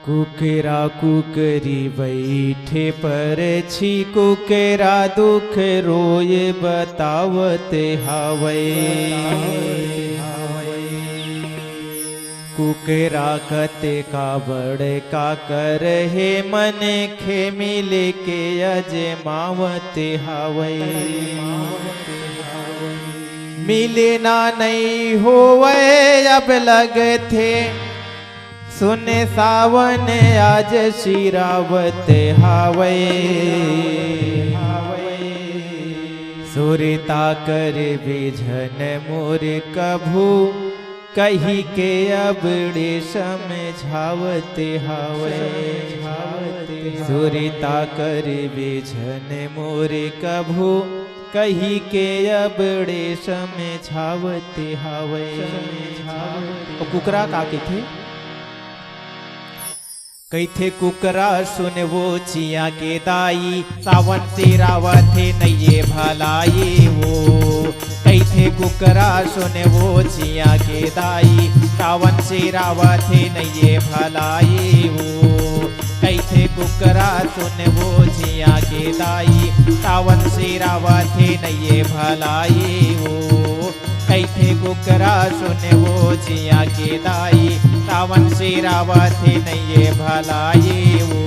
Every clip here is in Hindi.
कुकेरा कुकरी बैठे पर छी कुकेरा दुख रोय बतावत हावै। कुकेरा कते का बड़े का कर हे मन खे मिले के अजमावत हावै। मिले ना नहीं होवे अब लगथे सुने सावन आज शिरावत हावै। सुरता कर बिझन मोर कभू कही के अबड़े समझावत हावै। सुरता कर बिझन मोर कभू कही के अबड़े समझावत हावै। कुकरा का थे कैथे कुकरा सुन वो चिया के दाई सावन से रावथे नये भलाई वो। कैथे कुकरा सुन वो चिया के दाई सावन से रावथे नये भलाई वो। कैथे कुकरा सुन वो चिया के दाई सावन से रावथे नये भलाई वो। कैथे कुकरा सुन वो चिया के दाई सावन से रावथे नये भलाई वो।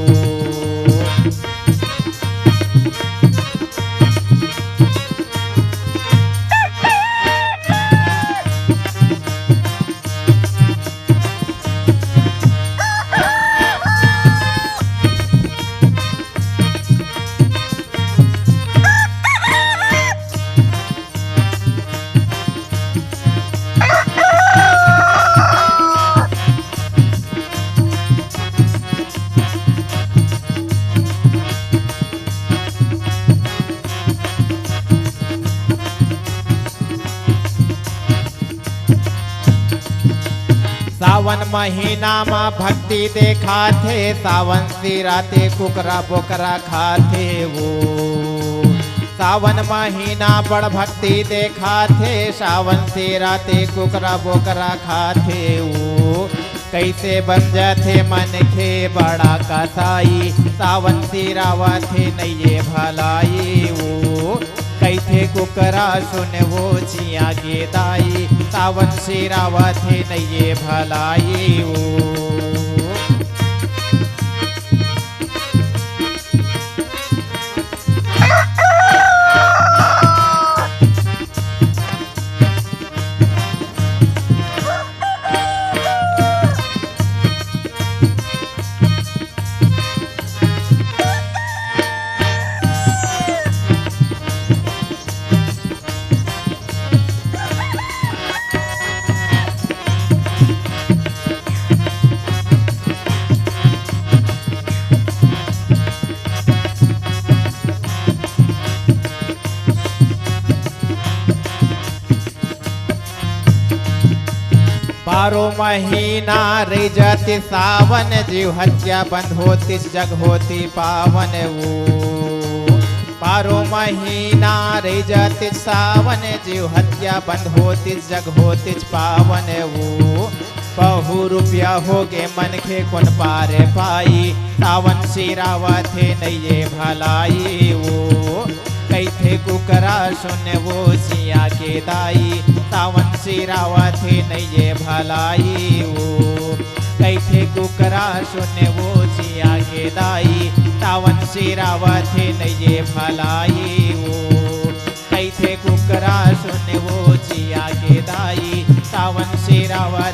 सावन महीना में भक्ति देखा थे सावन से राते कुकरा बोकरा खाते वो। सावन महीना बड़ भक्ति देखा थे सावन से राते कुकरा बोकरा खाते वो। कैसे बन जाते मन के बड़ा कसाई सावन से रावथे नये भलाई वो। कैथे कुकरा सुन वो चिया के दाई सावन से रावथे नये भलाई वो। बारो महीना रे जाति सावन जीव हत्या बंद होती जग होती पावन वो। बारो महीना रे जाति सावन जीव हत्या बंद होती जग होती पावन वो। बहु रुपया हो गे मन के कौन पार पाई सावन से रावथे नये भलाई वो। कैथे कुकरा सुन वो चिया के दाई सावन से रावथे नये भलाई वो। कैथे कुकरा सुन वो चिया के दाई सावन से रावथे नये भलाई वो। कैथे कुकरा सुन वो चिया के दाई सावन से रावथे